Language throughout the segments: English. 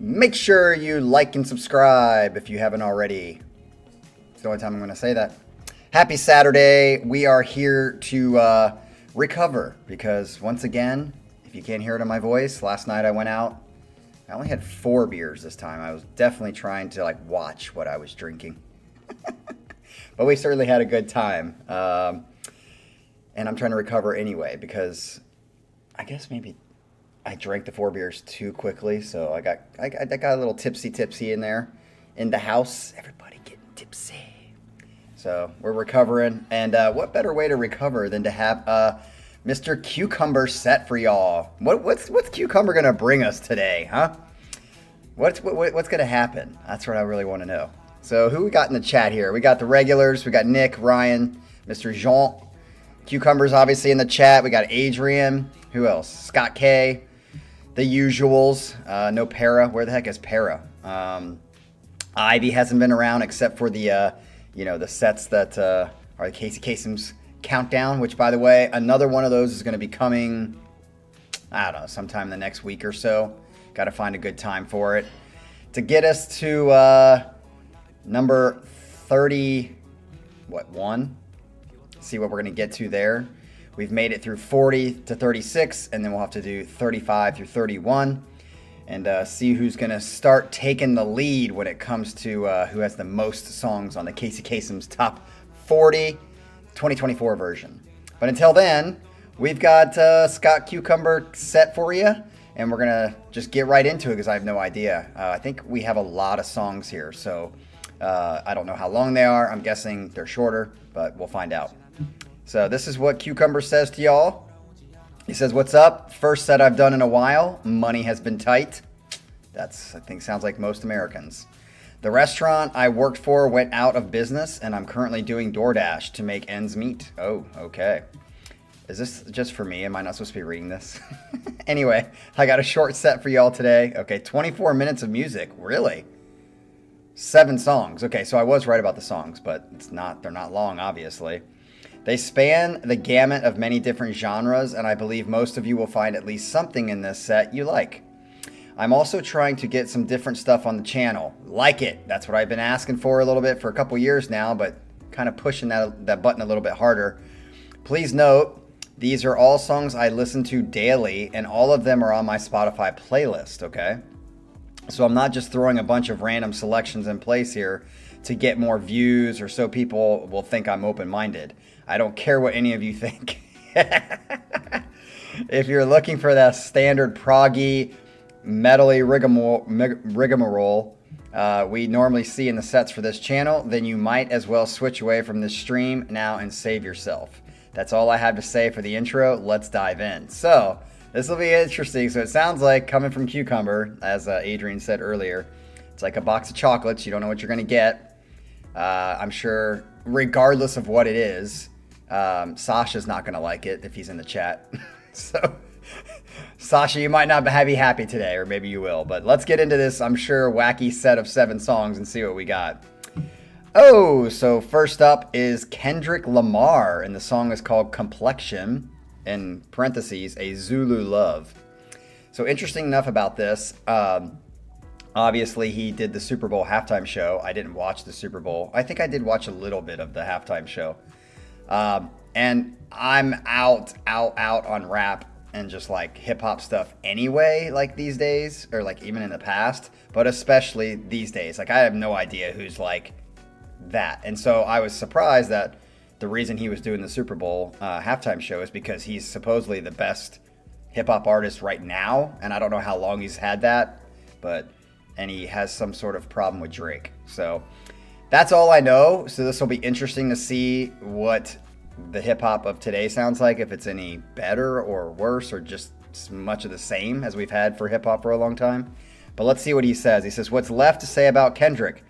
Make sure you like and subscribe if you haven't already. It's the only time I'm going to say that. Happy Saturday. We are here to recover because once again, if you can't hear it in my voice, last night I went out. I only had 4 beers this time. I was definitely trying to watch what I was drinking. But we certainly had a good time. And I'm trying to recover anyway because I guess maybe I drank the 4 beers too quickly, so I got a little tipsy in there in the house. Everybody getting tipsy. So we're recovering, and what better way to recover than to have Mr. Cucumber set for y'all? What's Cucumber gonna bring us today, huh? What's gonna happen? That's what I really want to know. So who we got in the chat here? We got the regulars. We got Nick, Ryan, Mr. Jean. Cucumber's obviously in the chat. We got Adrian. Who else? Scott K. The usuals. No Para. Where the heck is Para? Ivy hasn't been around except for the the sets that are the Casey Kasem's countdown, which by the way, another one of those is going to be coming, I don't know, sometime in the next week or so. Got to find a good time for it. To get us to number 1. See what we're going to get to there. We've made it through 40 to 36, and then we'll have to do 35 through 31 and see who's going to start taking the lead when it comes to who has the most songs on the Casey Kasem's Top 40 2024 version. But until then, we've got Scott Cucumber set for you, and we're going to just get right into it because I have no idea. I think we have a lot of songs here, so I don't know how long they are. I'm guessing they're shorter, but we'll find out. So this is what Cucumber says to y'all. He says, "What's up? First set I've done in a while. Money has been tight." That's, I think, sounds like most Americans. "The restaurant I worked for went out of business, and I'm currently doing DoorDash to make ends meet." Oh, okay. Is this just for me? Am I not supposed to be reading this? Anyway, I got a short set for y'all today. Okay, 24 minutes of music. Really? 7 songs. Okay, so I was right about the songs, but they're not long, obviously. They span the gamut of many different genres, and I believe most of you will find at least something in this set you like. I'm also trying to get some different stuff on the channel. Like it. That's what I've been asking for a little bit for a couple years now, but kind of pushing that button a little bit harder. Please note, these are all songs I listen to daily, and all of them are on my Spotify playlist, okay? So I'm not just throwing a bunch of random selections in place here to get more views or so people will think I'm open-minded. I don't care what any of you think. If you're looking for that standard proggy, metally rigmarole we normally see in the sets for this channel, then you might as well switch away from this stream now and save yourself. That's all I have to say for the intro. Let's dive in. So this will be interesting. So it sounds like, coming from Cucumber, as Adrian said earlier, it's like a box of chocolates. You don't know what you're going to get. I'm sure, regardless of what it is, Sasha's not going to like it if he's in the chat. So, Sasha, you might not be happy today, or maybe you will. But let's get into this, I'm sure, wacky set of 7 songs and see what we got. Oh, so first up is Kendrick Lamar, and the song is called Complexion, in parentheses, a Zulu love. So interesting enough about this, obviously he did the Super Bowl halftime show. I didn't watch the Super Bowl. I think I did watch a little bit of the halftime show. And I'm out on rap and just hip hop stuff anyway, these days, or even in the past, but especially these days. I have no idea who's that. And so I was surprised that the reason he was doing the Super Bowl halftime show is because he's supposedly the best hip hop artist right now. And I don't know how long he's had that, and he has some sort of problem with Drake. So that's all I know. So this will be interesting to see what the hip hop of today sounds like, if it's any better or worse or just much of the same as we've had for hip hop for a long time. But let's see what he says. He says, "What's left to say about Kendrick?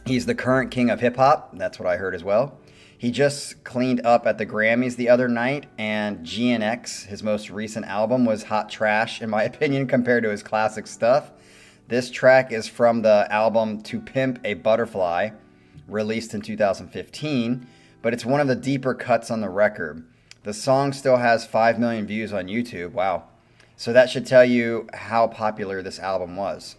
He's the current king of hip hop." That's what I heard as well. "He just cleaned up at the Grammys the other night, and GNX, his most recent album, was hot trash in my opinion compared to his classic stuff. This track is from the album To Pimp a Butterfly, released in 2015, but it's one of the deeper cuts on the record. The song still has 5 million views on YouTube. Wow. So that should tell you how popular this album was.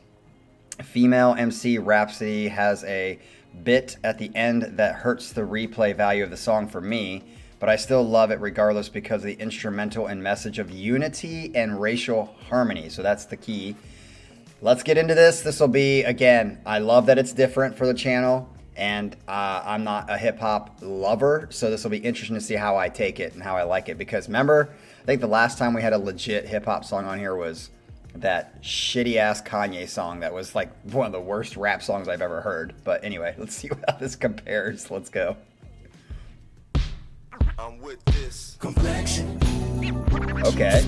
Female MC Rhapsody has a bit at the end that hurts the replay value of the song for me, but I still love it regardless because of the instrumental and message of unity and racial harmony. So that's the key. Let's get into this. This will be, again, I love that it's different for the channel, and I'm not a hip-hop lover, so this will be interesting to see how I take it and how I like it. Because remember, I think the last time we had a legit hip-hop song on here was that shitty-ass Kanye song that was like one of the worst rap songs I've ever heard. But anyway, let's see how this compares. Let's go. I'm with this complexion. Okay.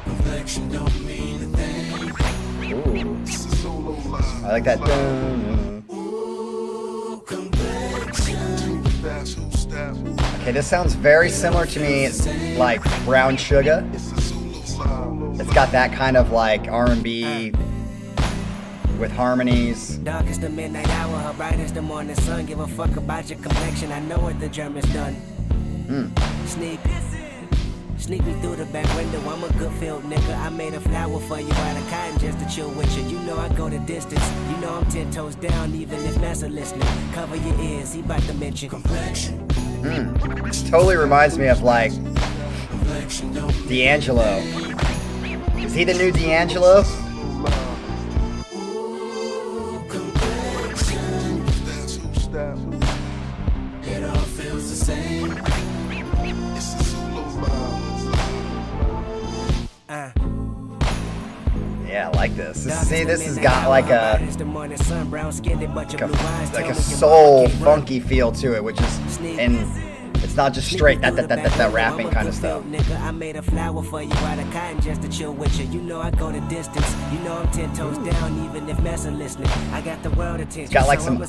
Complexion don't mean a thing. Ooh. I like that. Ooh, complexion. Okay, this sounds very similar to me, like Brown Sugar. It's got that kind of like R&B with harmonies. Dark is the midnight hour, her bright is the morning sun. Give a fuck about your complexion, I know what the German's done. Sneak me through the back window, I'm a good field nigga. I made a flower for you out of cotton just to chill with you. You know I go the distance, you know I'm 10 toes down even if Massa listening. Cover your ears, he bout to mention complexion. This totally reminds me of like D'Angelo. Is he the new D'Angelo? It all feels the same. Yeah, I like this. See, this has got like a soul funky feel to it, which is, and it's not just straight that rapping kind of stuff. I made a flower for you out of cotton just to chill with you. You know I go the distance. You know I'm 10 toes down even if Massa listening. I got the world attention. It's got like some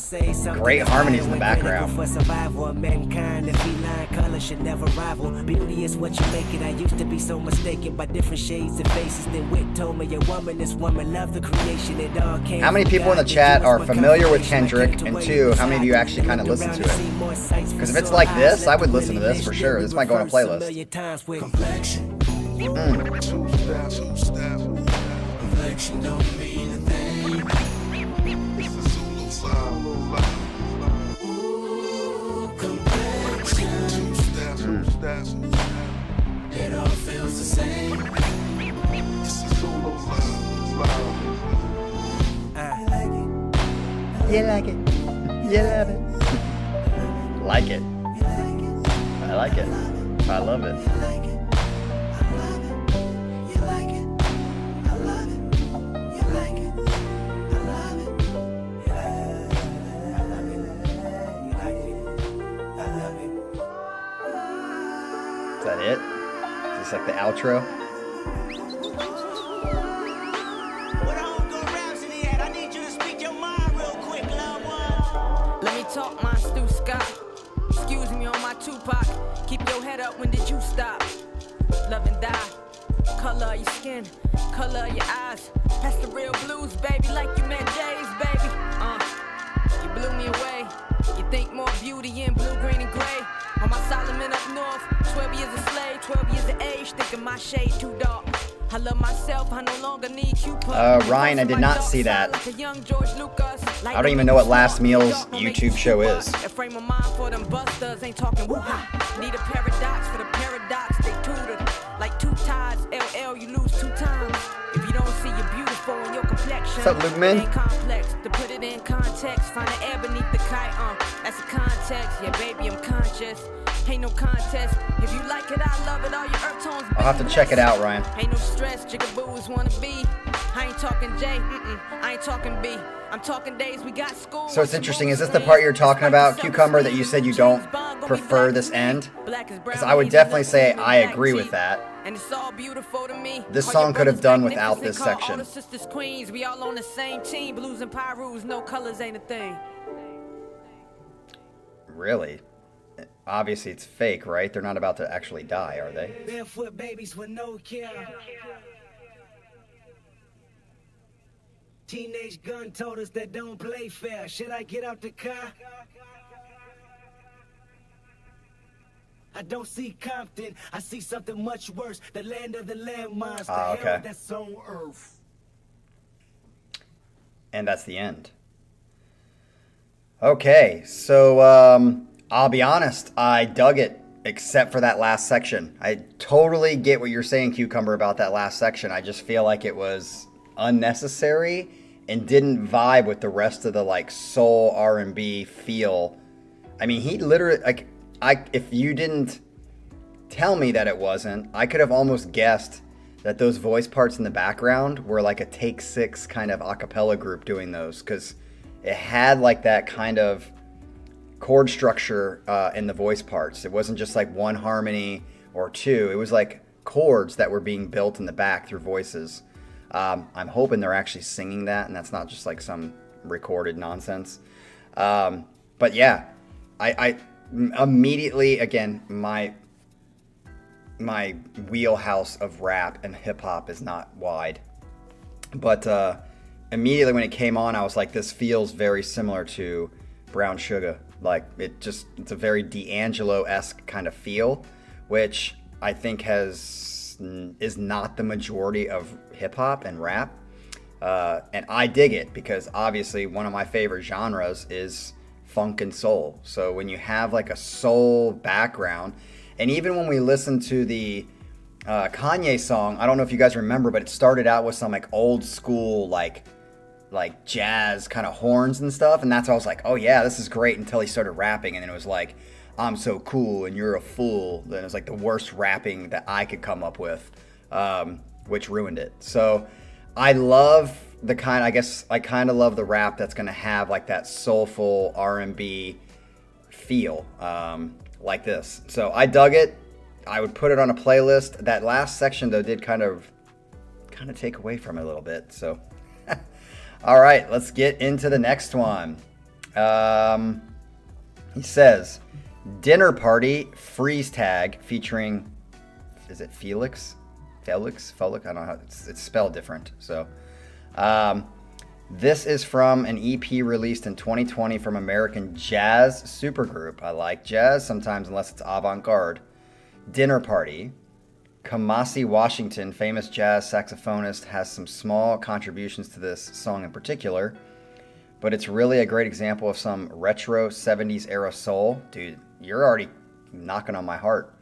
great harmonies in the background. For survival of mankind, the feline color should never rival. Beauty is what you make it. I used to be so mistaken by different shades and faces. Then Wit told me a woman is woman. Love the creation. It all came. How many people in the chat are familiar with Kendrick? And two, how many of you actually kind of listen to it? Because if it's like this, I would listen to this for sure. This might go on a playlist. Complexion. Complexion don't mean a thing. Ooh, complexion. It all feels the same. You like it. You love it. Like it. I like it. I love it. Is that it? Is this like the outro? Let me talk my Stu Scott. Excuse me on my Tupac. Keep your head up, when did you stop? Love and die. Color of your skin, color of your eyes. That's the real blues, baby, like you met Jay's, baby. You blew me away. You think more beauty in blue, green, and gray. On my Solomon up north, 12 years a slave, 12 years of age, thinking my shade too dark. I love myself, I no longer need Cupid. Ryan, I did not see that. I don't even know what Last Meal's YouTube show is. A frame of mind for them busters, ain't talking woo-ha. Need a paradox for the paradox, they tutored. Like two tides, LL, you lose 2 times. If you don't see you're beautiful in your complexion, what's up, Luke Man? it ain't complex. To put it in context, find the air beneath the kite, that's the context. Yeah, baby, I'm conscious. Ain't no contest. If you like it, I love it. All your earth tones. I'll have to check it out, Ryan. Ain't no stress. Jigaboos wanna be. I ain't talking J. I ain't talking B. I'm talking days we got school. So it's interesting. Is this the part you're talking about, Cucumber, that you said you don't prefer this end? Because I would definitely say I agree with that. And it's all beautiful to me. This song could have done without this section. All the sisters queens, we all on the same team. Blues and Pyrus, no colors ain't a thing. Really? Obviously it's fake, right? They're not about to actually die, are they? Barefoot babies with no care. Teenage gun told us that don't play fair. Should I get out the car? I don't see Compton, I see something much worse. The land of the landmines, the okay. hell that's on earth. And that's the end. Okay, so I'll be honest, I dug it, except for that last section. I totally get what you're saying, Cucumber, about that last section. I just feel like it was unnecessary and didn't vibe with the rest of the like soul R&B feel. I mean, he literally, like, if you didn't tell me that it wasn't, I could have almost guessed that those voice parts in the background were like a Take 6 kind of a cappella group doing those, because it had like that kind of chord structure in the voice parts. It wasn't just like one harmony or two. It was like chords that were being built in the back through voices. I'm hoping they're actually singing that and that's not just like some recorded nonsense. But yeah, I immediately, again, my wheelhouse of rap and hip hop is not wide, but immediately when it came on, I was like, this feels very similar to Brown Sugar. Like it's a very D'Angelo-esque kind of feel, which I think is not the majority of hip hop and rap. And I dig it because obviously one of my favorite genres is funk and soul. So when you have like a soul background, and even when we listen to the Kanye song, I don't know if you guys remember, but it started out with some like old school like jazz kind of horns and stuff, and that's why I was like, oh yeah, this is great, until he started rapping, and then it was like, I'm so cool and you're a fool. Then it was like the worst rapping that I could come up with, which ruined it. So I love the kind, I guess I kind of love the rap that's going to have like that soulful R&B feel, like this. So I dug it. I would put it on a playlist. That last section though did kind of take away from it a little bit. So all right, let's get into the next one. He says, Dinner Party Freeze Tag featuring, is it Felix? I don't know how it's spelled different. So this is from an EP released in 2020 from American jazz supergroup. I like jazz sometimes, unless it's avant-garde. Dinner Party. Kamasi Washington, famous jazz saxophonist, has some small contributions to this song in particular, but it's really a great example of some retro 70s era soul. Dude, you're already knocking on my heart.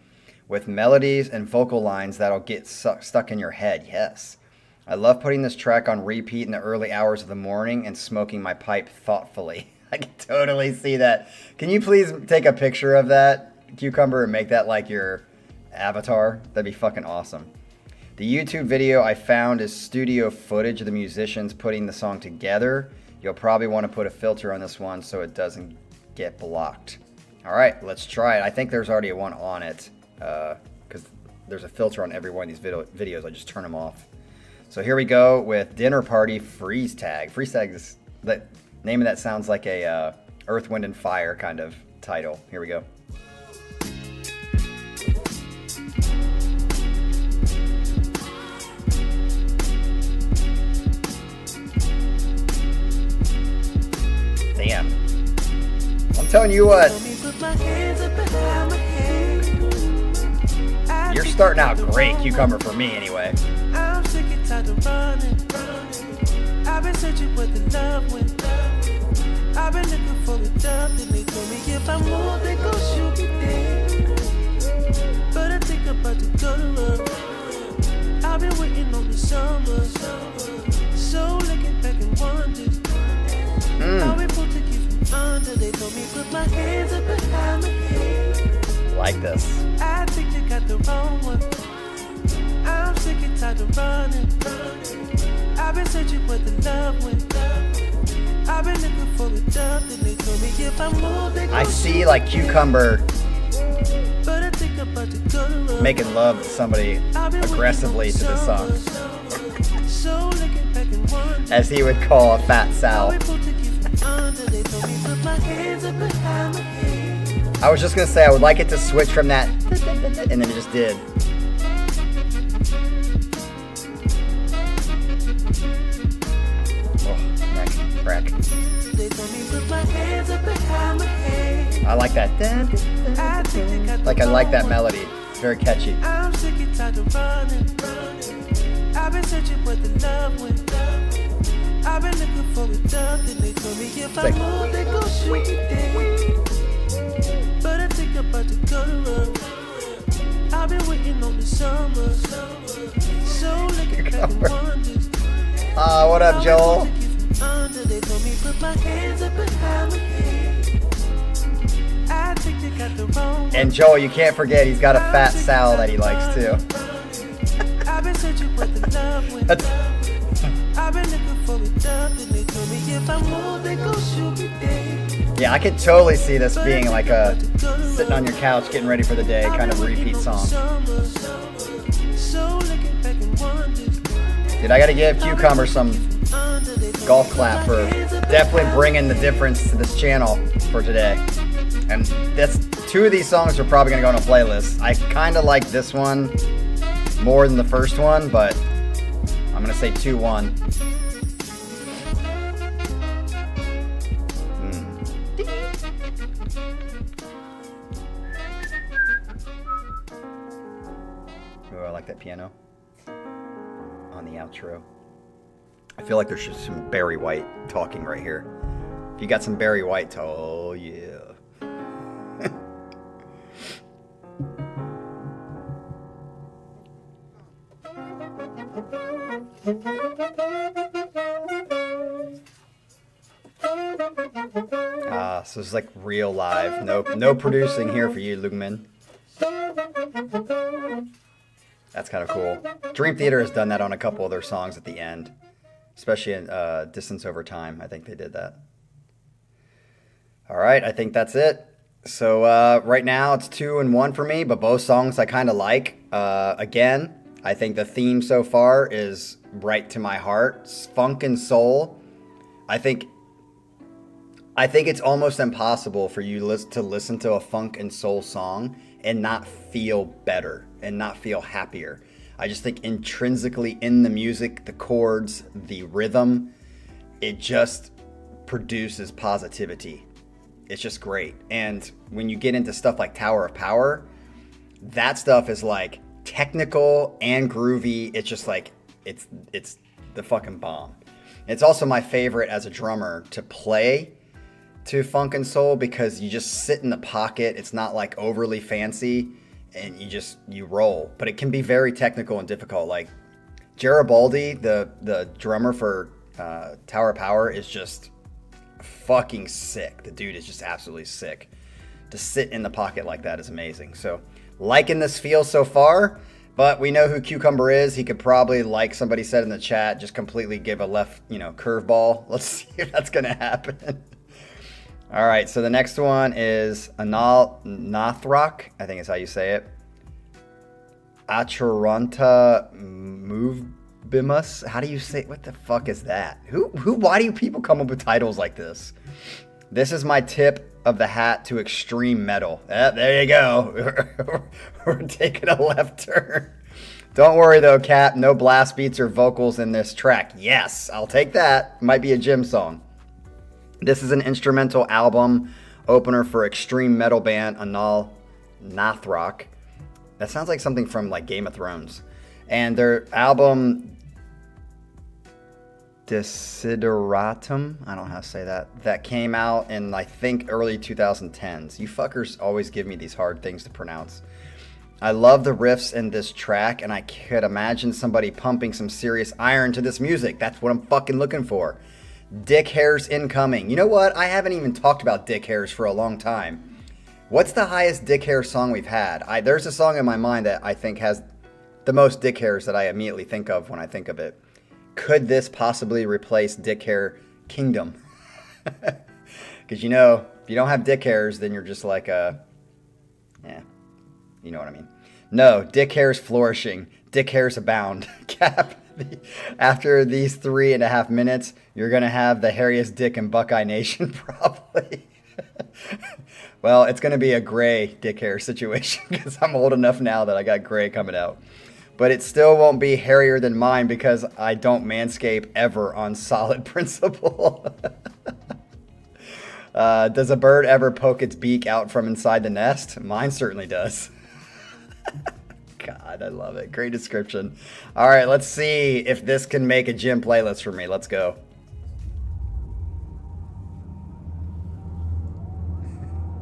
With melodies and vocal lines that'll get stuck in your head, yes. I love putting this track on repeat in the early hours of the morning and smoking my pipe thoughtfully. I can totally see that. Can you please take a picture of that, Cucumber, and make that like your avatar? That'd be fucking awesome. The YouTube video I found is studio footage of the musicians putting the song together. You'll probably want to put a filter on this one so it doesn't get blocked. All right, let's try it. I think there's already one on it because there's a filter on every one of these videos. I just turn them off. So here we go with Dinner Party Freeze Tag. Freeze Tag is the name of that sounds like a Earth, Wind, and Fire kind of title. Here we go. Damn. I'm telling you what. You're starting out great, Cucumber, for me anyway. I'm sick and tired of running. I've been searching where the love went. I've been looking for the dove, and they told me if I move, they gon' shoot me dead. But I think I'm about to go to work. I've been waiting on the summer. So looking back and wondering. How we put to keep from under. They told me put my hands up behind my head. Like this. I think they got the wrong one. I'm sick and tired of running. I've been searching where the love went. I've been looking for the dove, and they told me if I move, they I see like Cucumber but I think I'm about to go to work. making love to somebody aggressively to this song, So looking back and wondering. as he would call a fat Sal. I was just gonna say I would like it to switch from that, and then it just did. Oh, neck crack. They told me put my hands up behind my head. I like that. I think they got the Like I like that wrong melody. It's very catchy. I'm sick and tired of running. I've been searching where the love went. I've been looking for a dove, then they told me if I like- move, they gon' shoot me dead. But I think I'm about to go to run. I've been waiting on the summer. So looking back and wonders. What up, Joel? They told me put my hands up behind my head. I think they got the wrong one. And Joel, you can't forget he's got a fat Sal that he likes too. I've been searching where the love went. That's, I've been looking for a dove, and they told me if I move, they gon' shoot me dead. yeah, I could totally see this being like a sitting on your couch getting ready for the day kind of repeat song. So looking back and wonders. Dude, I gotta give Cucumber some golf clap for definitely bringing the difference to this channel for today. And that's two of these songs are probably gonna go on a playlist. I kind of like this one more than the first one, but I'm gonna say 2-1. Oh, I like that piano on the outro. I feel like there's just some Barry White talking right here. If you got some Barry White, oh yeah. So it's like real live. No producing here for you, Lumen. That's kind of cool. Dream Theater has done that on a couple of their songs at the end, especially in Distance Over Time. I think they did that. All right, I think that's it. So right now it's 2-1 for me, but both songs I kind of like. Again, I think the theme so far is right to my heart. It's funk and soul. I think it's almost impossible for you to listen to a funk and soul song and not feel better and not feel happier. I just think intrinsically in the music, the chords, the rhythm, it just produces positivity. It's just great. And when you get into stuff like Tower of Power, that stuff is like technical and groovy. It's just like, it's the fucking bomb. It's also my favorite as a drummer to play to funk and soul because you just sit in the pocket. It's not like overly fancy and you roll, but it can be very technical and difficult. Like Garibaldi, the drummer for Tower of Power, is just fucking sick. The dude is just absolutely sick. To sit in the pocket like that is amazing. So liking this feel so far, but we know who Cucumber is. He could probably, like somebody said in the chat, just completely give a left, curveball. Let's see if that's gonna happen. All right, so the next one is AnaalNathrakh, I think is how you say it. Acharanta Movebimus. How do you say? What the fuck is that? Why do people come up with titles like this? This is my tip of the hat to extreme metal. There you go. We're taking a left turn. Don't worry though, Cap. No blast beats or vocals in this track. Yes, I'll take that. Might be a gym song. This is an instrumental album opener for extreme metal band AnaalNathrakh. That sounds like something from like Game of Thrones. And their album Desideratum, I don't know how to say that came out in I think early 2010s. You fuckers always give me these hard things to pronounce. I love the riffs in this track, and I could imagine somebody pumping some serious iron to this music. That's what I'm fucking looking for. Dick hairs incoming. You know what? I haven't even talked about dick hairs for a long time. What's the highest dick hair song we've had? There's a song in my mind that I think has the most dick hairs that I immediately think of when I think of it. Could this possibly replace Dick Hair Kingdom? Because if you don't have dick hairs, then you're just like you know what I mean. No, dick hairs flourishing. Dick hairs abound. Cap. After these 3.5 minutes, you're going to have the hairiest dick in Buckeye Nation, probably. Well, it's going to be a gray dick hair situation because I'm old enough now that I got gray coming out. But it still won't be hairier than mine because I don't manscape ever on solid principle. Does a bird ever poke its beak out from inside the nest? Mine certainly does. God, I love it. Great description. All right, let's see if this can make a gym playlist for me. Let's go.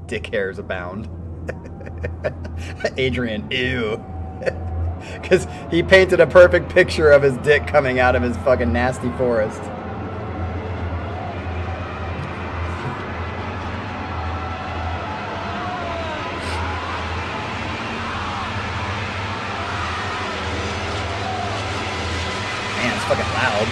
Dick hairs abound. Adrian, ew. Because he painted a perfect picture of his dick coming out of his fucking nasty forest. Man, it's fucking loud.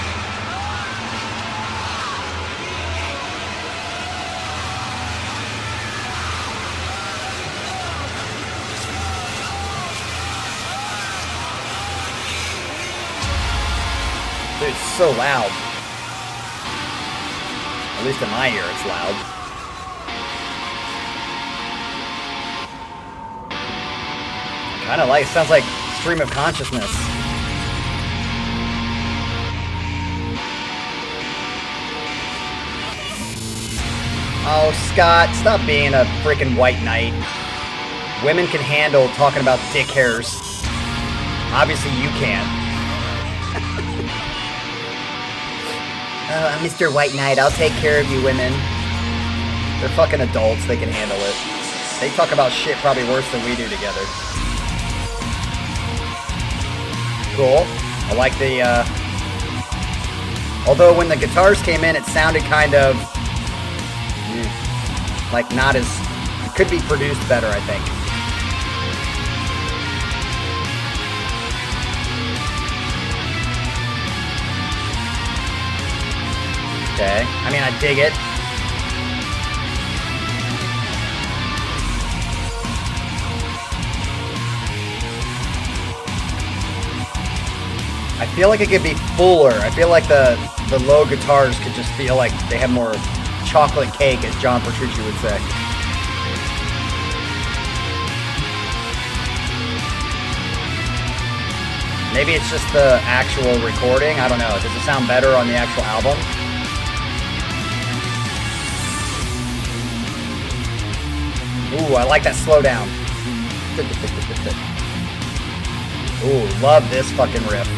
Dude, it's so loud. At least in my ear, it's loud. Kind of like, sounds like stream of consciousness. Oh, Scott, stop being a freaking white knight. Women can handle talking about dick hairs. Obviously, you can't. I'm Mr. White Knight. I'll take care of you, women. They're fucking adults. They can handle it. They talk about shit probably worse than we do together. Cool. I like the, although when the guitars came in, it sounded kind of, like not as, it could be produced better, I think. Okay. I mean, I dig it. I feel like it could be fuller. I feel like the low guitars could just feel like they have more chocolate cake, as John Petrucci would say. Maybe it's just the actual recording. I don't know. Does it sound better on the actual album? Ooh, I like that slowdown. Ooh, love this fucking riff.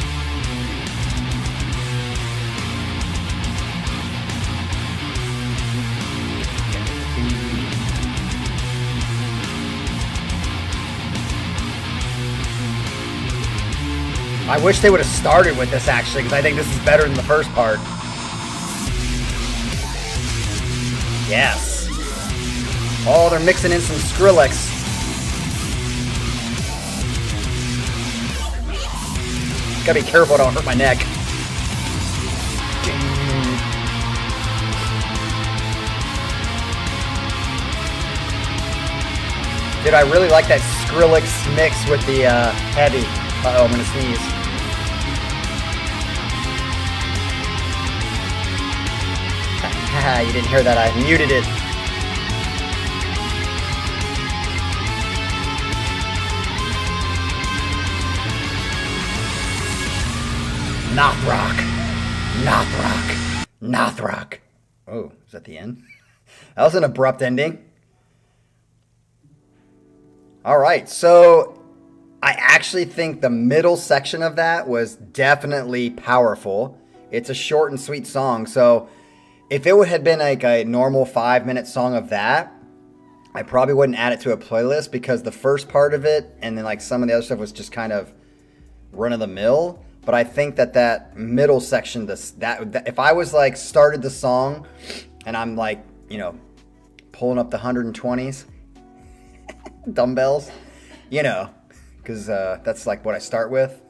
I wish they would have started with this actually, because I think this is better than the first part. Yes. Oh, they're mixing in some Skrillex. Gotta be careful, I don't hurt my neck. Dude, I really like that Skrillex mix with the heavy. Uh-oh, I'm gonna sneeze. Haha, you didn't hear that, I muted it. Nathrakh. Oh, is that the end? That was an abrupt ending. All right, so I actually think the middle section of that was definitely powerful. It's a short and sweet song, so if it had been like a normal 5-minute song of that, I probably wouldn't add it to a playlist because the first part of it and then like some of the other stuff was just kind of run of the mill. But I think that middle section, that if I was like started the song and I'm like, you know, pulling up the 120s, dumbbells, you know, because that's like what I start with.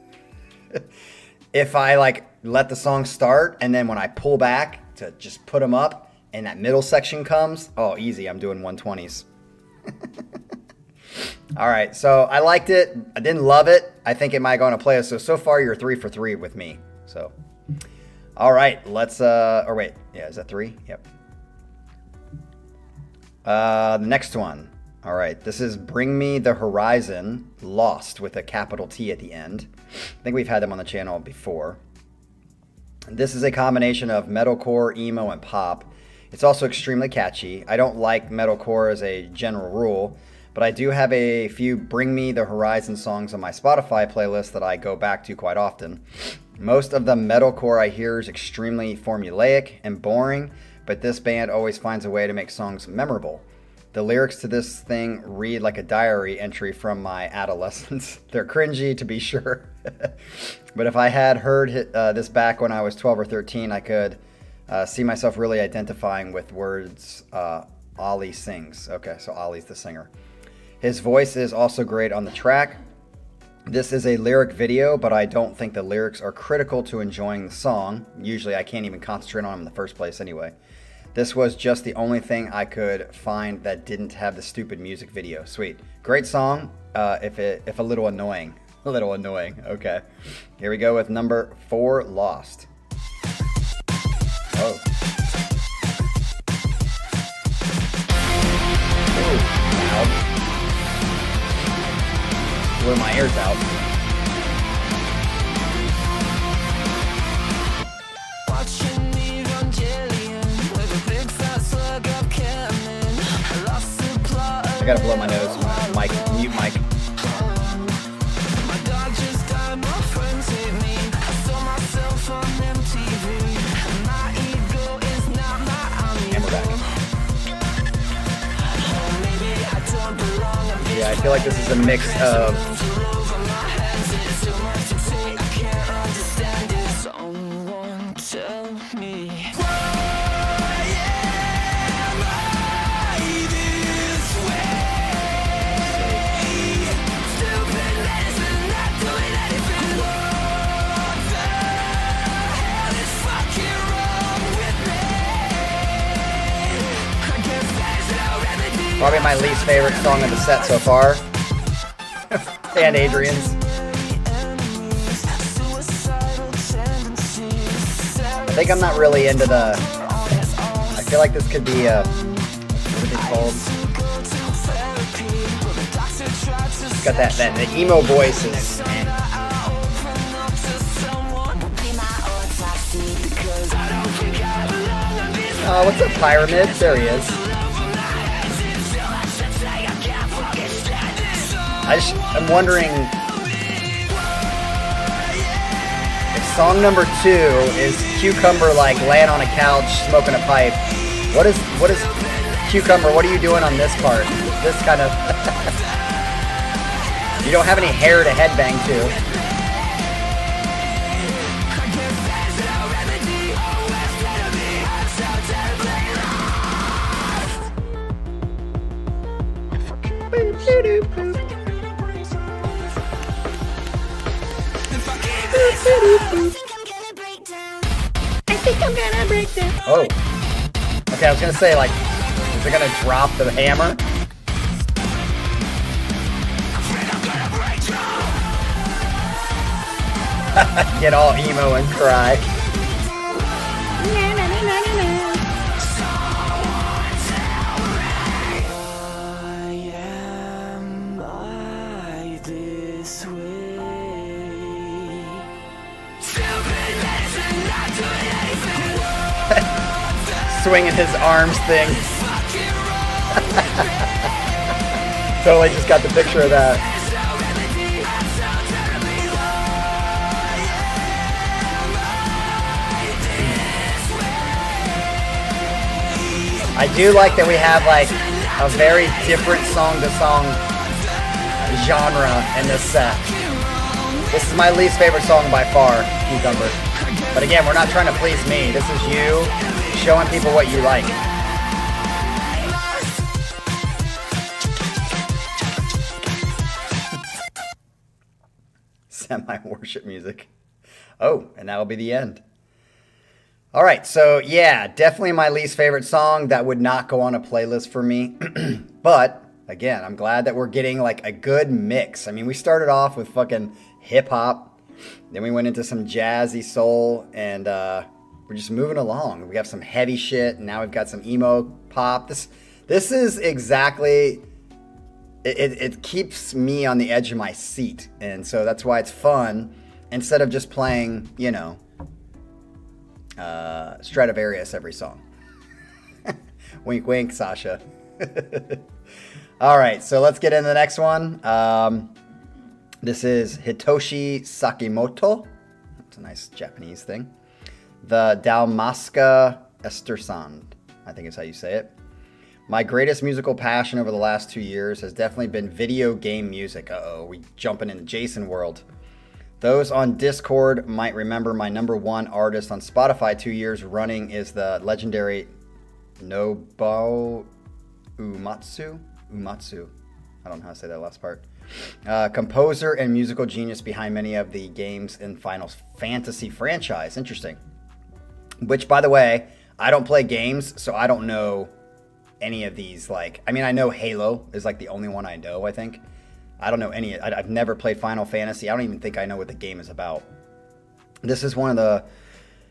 If I like let the song start and then when I pull back to just put them up and that middle section comes, oh, easy, I'm doing 120s. All right, so I liked it. I didn't love it. I think it might go on a playlist. So far you're 3 for 3 with me. So, all right, let's, or wait, yeah, is that 3? Yep. The next one. All right, this is Bring Me the Horizon, Lost with a capital T at the end. I think we've had them on the channel before. This is a combination of metalcore, emo, and pop. It's also extremely catchy. I don't like metalcore as a general rule, but I do have a few Bring Me the Horizon songs on my Spotify playlist that I go back to quite often. Most of the metalcore I hear is extremely formulaic and boring, but this band always finds a way to make songs memorable. The lyrics to this thing read like a diary entry from my adolescence. They're cringy, to be sure. But if I had heard this back when I was 12 or 13, I could see myself really identifying with words Ollie sings. Okay, so Ollie's the singer. His voice is also great on the track. This is a lyric video, but I don't think the lyrics are critical to enjoying the song. Usually I can't even concentrate on them in the first place anyway. This was just the only thing I could find that didn't have the stupid music video. Sweet. Great song, if a little annoying. A little annoying, okay. Here we go with number 4, Lost. Oh. Ooh, loud. Blew my ears out. I gotta blow my nose. My mute mic. And we're back. Yeah, I feel like this is a mix of probably my least favorite song of the set so far. And Adrian's. I think I'm not really into the... I feel like this could be a... What are they called? It's got that the emo voices. Oh, what's up, Pyramid? There he is. I'm wondering if song number 2 is Cucumber like laying on a couch smoking a pipe. What is Cucumber? What are you doing on this part? This kind of you don't have any hair to headbang to. I think I'm gonna break down. Oh. Okay, I was gonna say, like, is it gonna drop the hammer? Get all emo and cry. Swinging his arms thing. Totally just got the picture of that. I do like that we have like a very different song-to-song genre in this set. This is my least favorite song by far, Cucumber. But again, we're not trying to please me. This is you showing people what you like. Semi-worship music. Oh, and that'll be the end. All right, so yeah, definitely my least favorite song. That would not go on a playlist for me. But again, I'm glad that we're getting like a good mix. I mean, we started off with fucking hip hop, then we went into some jazzy soul, and we're just moving along. We have some heavy shit, and now we've got some emo pop. This is exactly... It keeps me on the edge of my seat, and so that's why it's fun, instead of just playing, you know, Stradivarius every song. Wink, wink, Sasha. All right, so let's get into the next one. This is Hitoshi Sakmoto. That's a nice Japanese thing. The Dalmaska Estersand, I think is how you say it. My greatest musical passion over the last 2 years has definitely been video game music. Uh-oh, we jumping into Jason world. Those on Discord might remember my #1 artist on Spotify 2 years running is the legendary Nobuo Uematsu. I don't know how to say that last part. Composer and musical genius behind many of the games in Final Fantasy franchise. Interesting. Which, by the way, I don't play games, so I don't know any of these. Like, I mean, I know Halo is like the only one I know, I think. I don't know any. I've never played Final Fantasy. I don't even think I know what the game is about. This is one of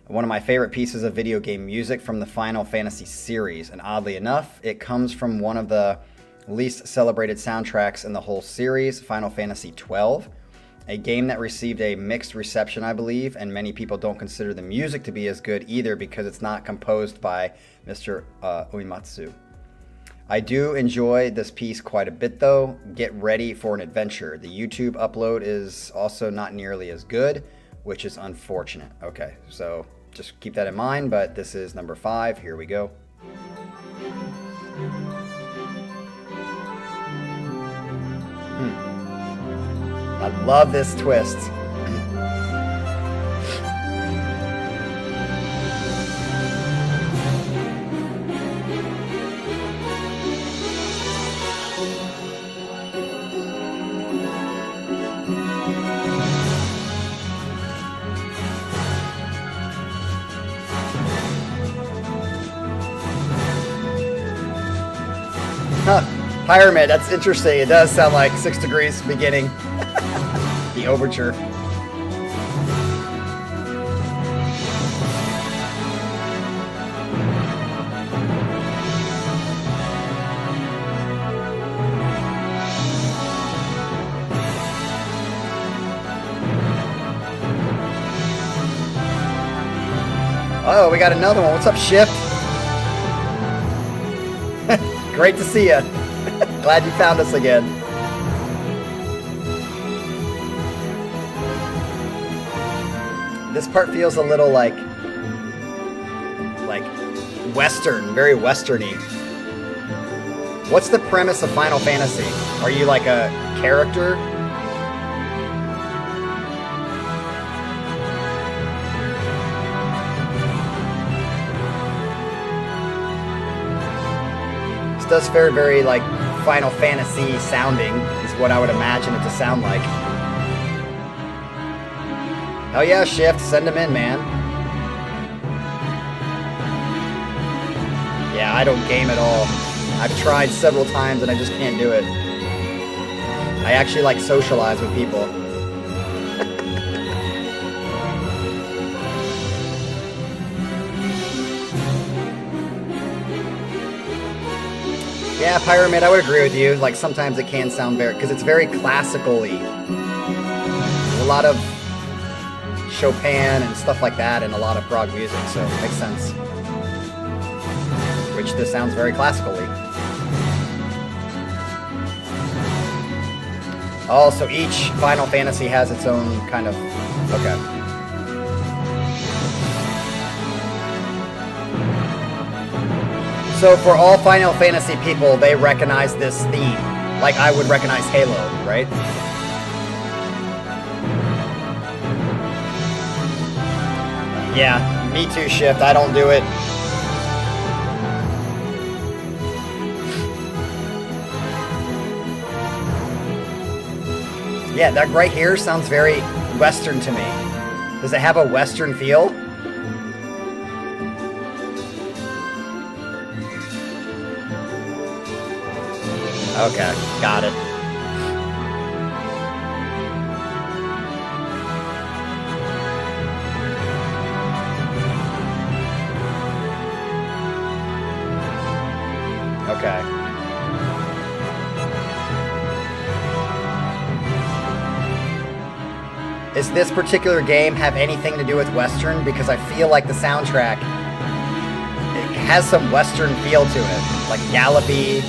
my favorite pieces of video game music from the Final Fantasy series, and oddly enough, it comes from one of the least celebrated soundtracks in the whole series, Final Fantasy XII, a game that received a mixed reception, I believe, and many people don't consider the music to be as good either because it's not composed by Mr. Uematsu. I do enjoy this piece quite a bit though. Get ready for an adventure. The YouTube upload is also not nearly as good, which is unfortunate. Okay, so just keep that in mind, but this is number 5. Here we go. I love this twist. Huh. Pyramid, that's interesting. It does sound like 6 Degrees beginning. The overture. Oh, we got another one. What's up, Shift? Great to see you. Glad you found us again. This part feels a little like Western, very Westerny. What's the premise of Final Fantasy? Are you like a character? This does very, very like Final Fantasy sounding, is what I would imagine it to sound like. Hell yeah, Shift. Send them in, man. Yeah, I don't game at all. I've tried several times and I just can't do it. I actually like socialize with people. Yeah, Pyramid, I would agree with you. Like, sometimes it can sound very... because it's very classical-y. There's a lot of Chopin and stuff like that and a lot of prog music, so it makes sense. Which this sounds very classically. Oh, so each Final Fantasy has its own kind of... okay. So for all Final Fantasy people, they recognize this theme. Like I would recognize Halo, right? Yeah, me too, Shift. I don't do it. Yeah, that right here sounds very Western to me. Does it have a Western feel? Okay, got it. Okay. Does this particular game have anything to do with Western? Because I feel like the soundtrack, it has some Western feel to it, like gallopy.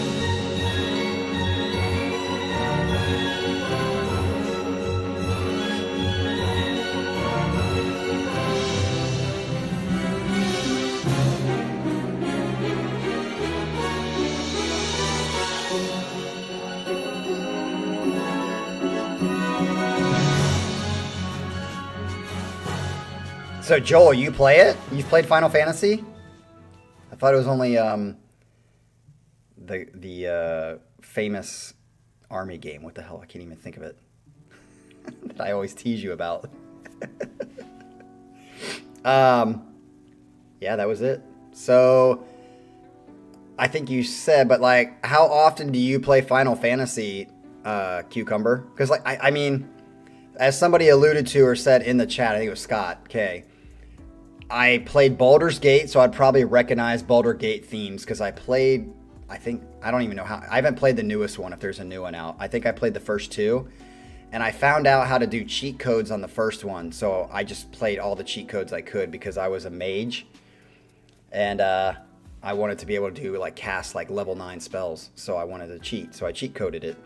So Joel, you play it? You've played Final Fantasy? I thought it was only the famous army game. What the hell? I can't even think of it. That I always tease you about. Yeah, that was it. So I think you said, but like, how often do you play Final Fantasy, Cucumber? Because like, I mean, as somebody alluded to or said in the chat, I think it was Scott K. I played Baldur's Gate, so I'd probably recognize Baldur's Gate themes because I played, I don't even know how, I haven't played the newest one if there's a new one out. I think I played the first two, and I found out how to do cheat codes on the first one, so I just played all the cheat codes I could because I was a mage, and I wanted to be able to do like cast like level 9 spells, so I wanted to cheat, so I cheat coded it.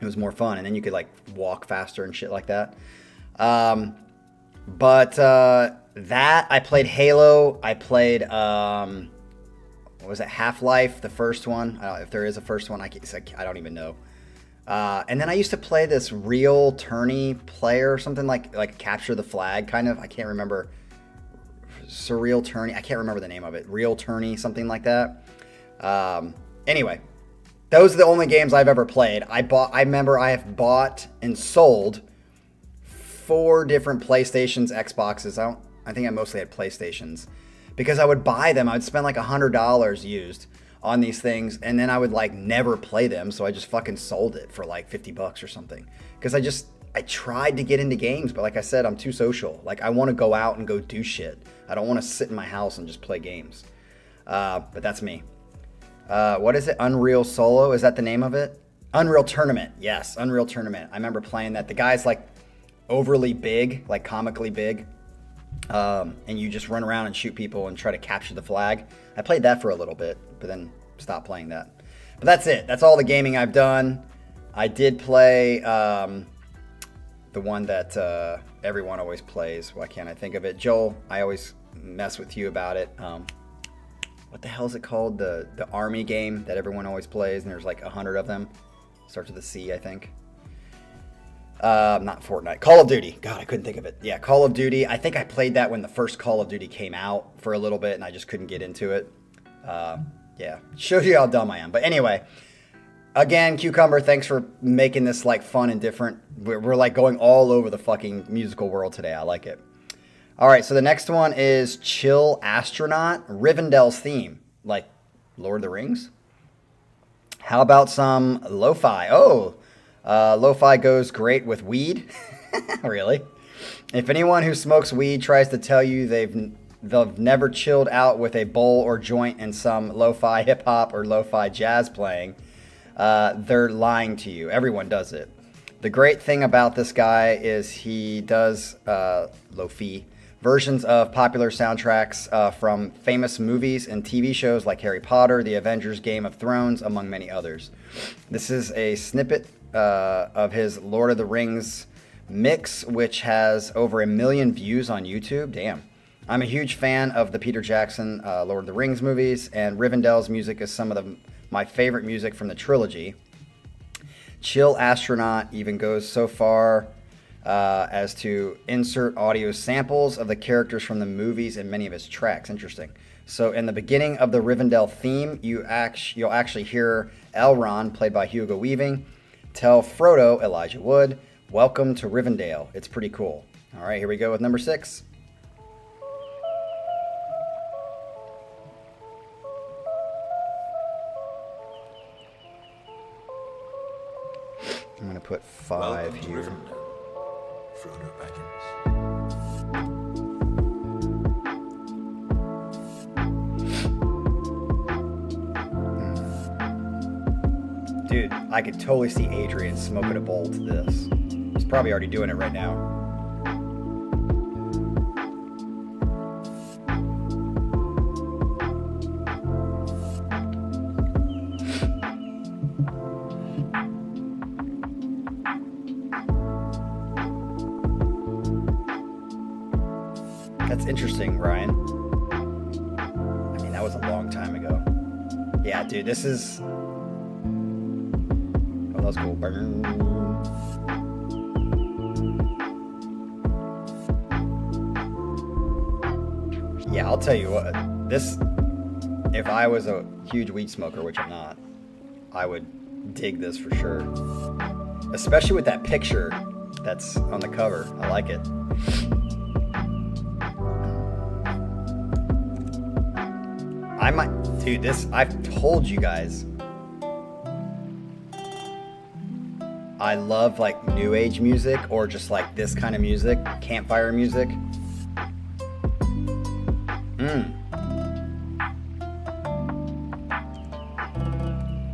It was more fun, and then you could like walk faster and shit like that. That I played Halo. I played what was it? Half-Life, the first one. If there is a first one, I don't even know. And then I used to play this real tourney player, something like Capture the Flag, kind of. I can't remember. Surreal Tourney. I can't remember the name of it. Real Tourney, something like that. Anyway, those are the only games I've ever played. I remember I have bought and sold 4 different PlayStations, Xboxes. I think I mostly had PlayStations because I would buy them. I would spend like $100 used on these things, and then I would like never play them. So I just fucking sold it for like $50 or something. Because I tried to get into games, but like I said, I'm too social. Like I want to go out and go do shit. I don't want to sit in my house and just play games. But that's me. What is it? Unreal Solo? Is that the name of it? Unreal Tournament. Yes, Unreal Tournament. I remember playing that. The guy's like overly big, like comically big. And you just run around and shoot people and try to capture the flag. I played that for a little bit, but then stopped playing that. But that's it. That's all the gaming I've done. I did play the one that everyone always plays. Why can't I think of it? Joel, I always mess with you about it. What the hell is it called? The army game that everyone always plays, and there's like 100 of them. Starts with a C, I think. Not Fortnite. Call of Duty. God, I couldn't think of it. Yeah, Call of Duty. I think I played that when the first Call of Duty came out for a little bit, and I just couldn't get into it. Yeah, shows you how dumb I am. But anyway, again, Cucumber, thanks for making this like fun and different. We're like going all over the fucking musical world today. I like it. All right, so the next one is Chill Astronaut, Rivendell's theme, like Lord of the Rings. How about some lo-fi? Oh, lo-fi goes great with weed. Really? If anyone who smokes weed tries to tell you they've never chilled out with a bowl or joint and some lo-fi hip-hop or lo-fi jazz playing, they're lying to you. Everyone does it. The great thing about this guy is he does lo-fi versions of popular soundtracks from famous movies and TV shows like Harry Potter, The Avengers, Game of Thrones, among many others. This is a snippet of his Lord of the Rings mix, which has over 1 million views on YouTube. Damn. I'm a huge fan of the Peter Jackson Lord of the Rings movies, and Rivendell's music is some of my favorite music from the trilogy. Chill Astronaut even goes so far as to insert audio samples of the characters from the movies in many of his tracks. Interesting. So in the beginning of the Rivendell theme, you'll actually hear Elrond, played by Hugo Weaving, tell Frodo, Elijah Wood, "Welcome to Rivendell." It's pretty cool. All right, here we go with number 6. I'm going to put 5 here. Frodo Baggins. Dude, I could totally see Adrian smoking a bowl to this. He's probably already doing it right now. That's interesting, Ryan. I mean, that was a long time ago. Yeah, dude, this is... Oh, that was cool. Yeah, I'll tell you what. This... If I was a huge weed smoker, which I'm not, I would dig this for sure. Especially with that picture that's on the cover. I like it. I might... Dude, this... I've told you guys. I love, like, new age music or just, like, this kind of music. Campfire music.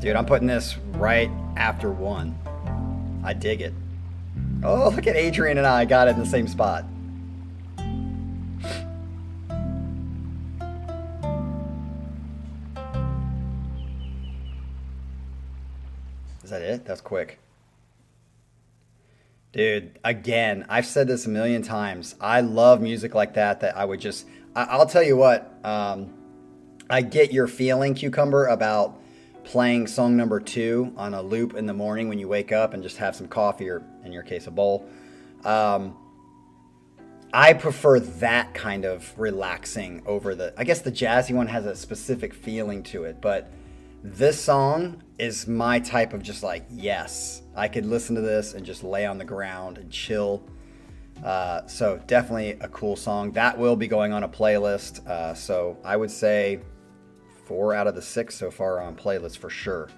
Dude, I'm putting this right after 1. I dig it. Oh, look at Adrian and I got it in the same spot. Is that it? That's quick. Dude, again, I've said this a million times. I love music like that I would just... I'll tell you what. I get your feeling, Cucumber, about playing song number 2 on a loop in the morning when you wake up and just have some coffee or, in your case, a bowl. I prefer that kind of relaxing over the... I guess the jazzy one has a specific feeling to it, but this song is my type of just like, yes, I could listen to this and just lay on the ground and chill. So definitely a cool song. That will be going on a playlist. So I would say 4 out of the 6 so far on playlist for sure.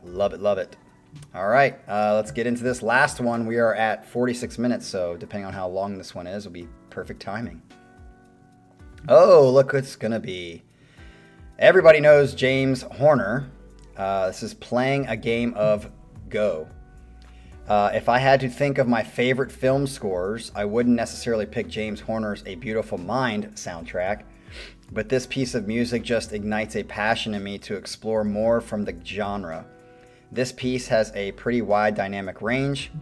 Love it, love it. All right, let's get into this last one. We are at 46 minutes, so depending on how long this one is, will be perfect timing. Oh, look what it's going to be. Everybody knows James Horner. This is playing a game of Go. If I had to think of my favorite film scores, I wouldn't necessarily pick James Horner's A Beautiful Mind soundtrack, but this piece of music just ignites a passion in me to explore more from the genre. This piece has a pretty wide dynamic range.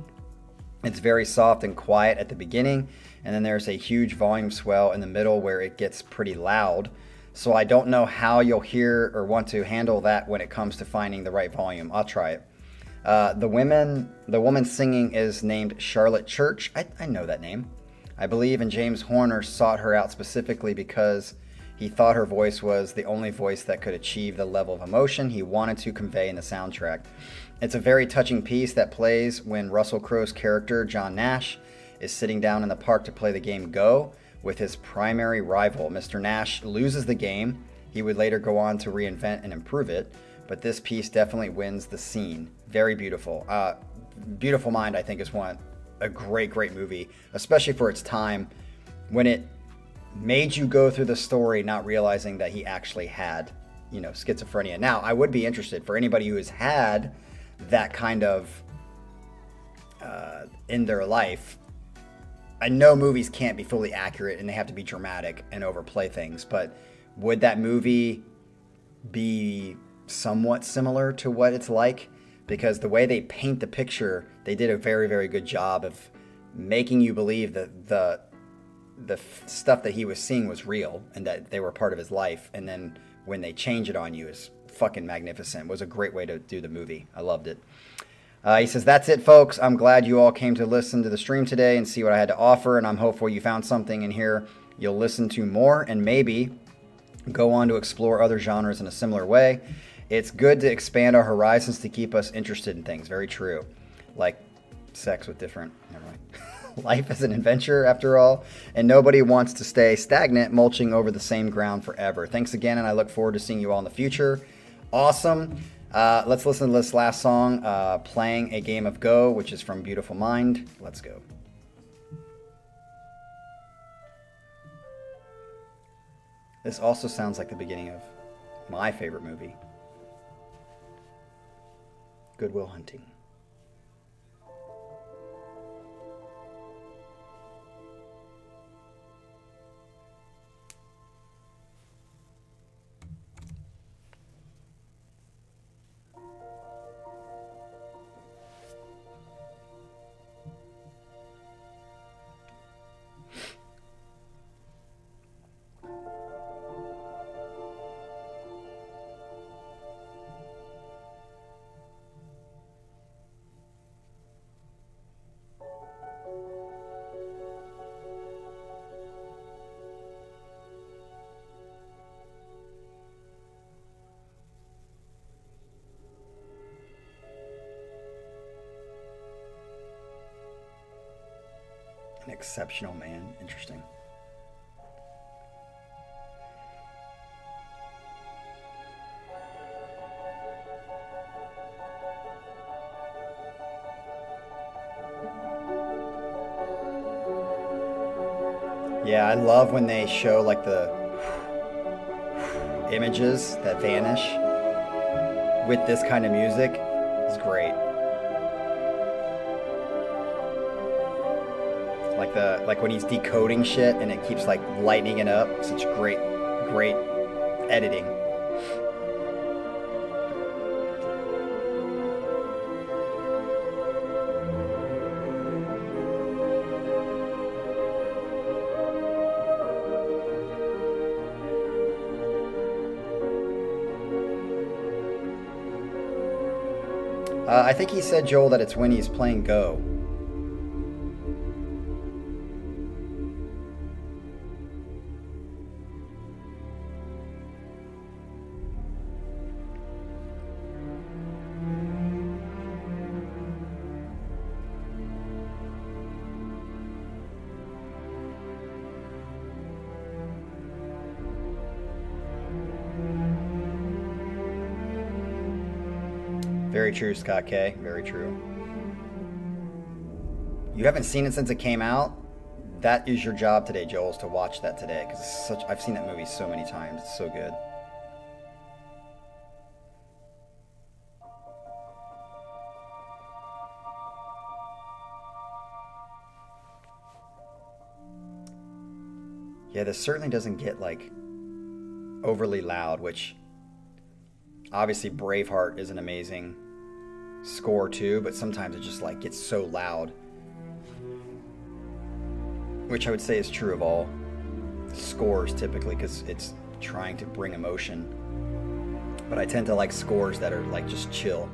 It's very soft and quiet at the beginning, and then there's a huge volume swell in the middle where it gets pretty loud. So I don't know how you'll hear or want to handle that when it comes to finding the right volume. I'll try it. The woman singing is named Charlotte Church. I know that name. I believe and James Horner sought her out specifically because he thought her voice was the only voice that could achieve the level of emotion he wanted to convey in the soundtrack. It's a very touching piece that plays when Russell Crowe's character, John Nash, is sitting down in the park to play the game Go with his primary rival. Mr. Nash loses the game. He would later go on to reinvent and improve it, but this piece definitely wins the scene. Very beautiful. Beautiful Mind, I think, is a great movie, especially for its time, when it made you go through the story not realizing that he actually had, schizophrenia. Now, I would be interested for anybody who has had that kind of in their life. I know movies can't be fully accurate and they have to be dramatic and overplay things, but would that movie be somewhat similar to what it's like? Because the way they paint the picture, they did a very, very good job of making you believe that the stuff that he was seeing was real and that they were part of his life. And then when they change it on you is fucking magnificent. It was a great way to do the movie. I loved it. He says, that's it, folks. I'm glad you all came to listen to the stream today and see what I had to offer. And I'm hopeful you found something in here you'll listen to more and maybe go on to explore other genres in a similar way. It's good to expand our horizons to keep us interested in things. Very true. Like sex with different... Never mind. Life is an adventure, after all, and nobody wants to stay stagnant, mulching over the same ground forever. Thanks again, and I look forward to seeing you all in the future. Awesome. Let's listen to this last song, Playing a Game of Go, which is from Beautiful Mind. Let's go. This also sounds like the beginning of my favorite movie, Good Will Hunting. An exceptional man. Interesting. Yeah, I love when they show like the images that vanish with this kind of music. It's great. Like when he's decoding shit and it keeps like lightening it up. Such great editing. I think he said, Joel, that it's when he's playing Go. Very true, Scott K. Very true. You haven't seen it since it came out? That is your job today, Joel, is to watch that today. Because I've seen that movie so many times. It's so good. Yeah, this certainly doesn't get like overly loud, which obviously Braveheart is an amazing score too, but sometimes it just like gets so loud, which I would say is true of all scores typically, because it's trying to bring emotion. But I tend to like scores that are like just chill.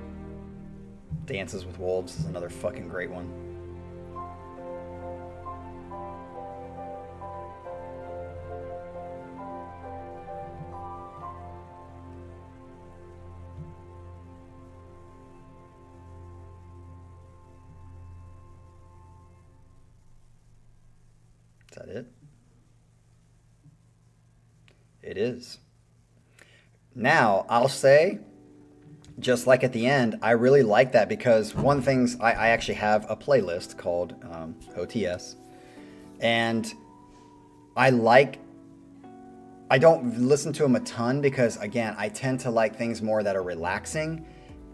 Dances with Wolves is another fucking great one. Is that it? It is. Now, I'll say, just like at the end, I really like that because one thing's, I actually have a playlist called OTS. And I don't listen to them a ton because, again, I tend to like things more that are relaxing.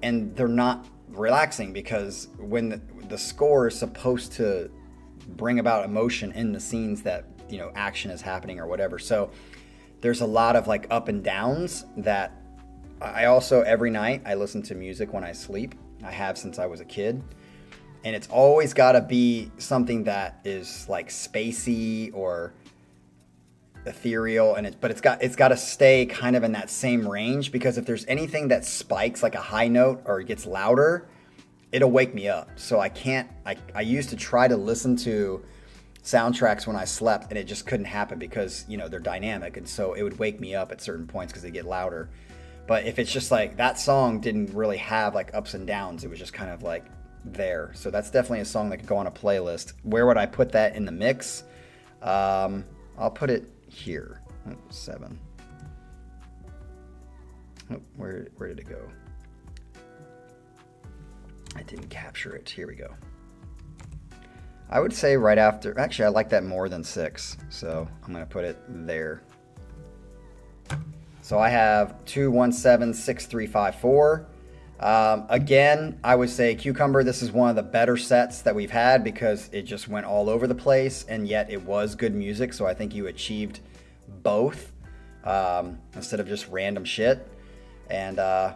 And they're not relaxing because when the score is supposed to bring about emotion in the scenes that, you know, action is happening or whatever. So there's a lot of like up and downs that I also, every night I listen to music when I sleep. I have since I was a kid. And it's always got to be something that is like spacey or ethereal, but it's got to stay kind of in that same range, because if there's anything that spikes like a high note or it gets louder, it'll wake me up. So I used to try to listen to soundtracks when I slept, and it just couldn't happen because, you know, they're dynamic. And so it would wake me up at certain points because they get louder. But if it's just like that song didn't really have like ups and downs, it was just kind of like there. So that's definitely a song that could go on a playlist. Where would I put that in the mix? I'll put it here. 7. Oh, where did it go? I didn't capture it. Here we go. I would say right after, actually I like that more than 6, so I'm going to put it there. So I have 2, 1, 7, 6, 3, 5, 4. Again, I would say Cucumber, this is one of the better sets that we've had because it just went all over the place, and yet it was good music, so I think you achieved both instead of just random shit. And I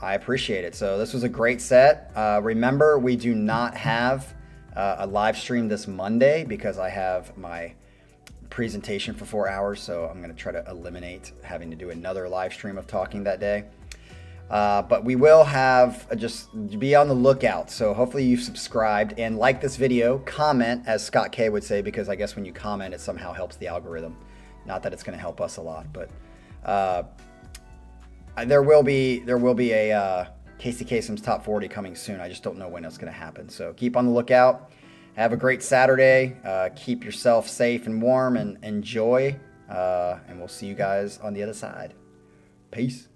appreciate it. So this was a great set. Remember, we do not have a live stream this Monday because I have my presentation for 4 hours. So I'm going to try to eliminate having to do another live stream of talking that day. But we will have, just be on the lookout. So hopefully you've subscribed and like this video, comment, as Scott K would say, because I guess when you comment, it somehow helps the algorithm. Not that it's going to help us a lot, but there will be a Casey Kasem's Top 40 coming soon. I just don't know when it's going to happen. So keep on the lookout. have a great Saturday. Keep yourself safe and warm and enjoy. And we'll see you guys on the other side. Peace.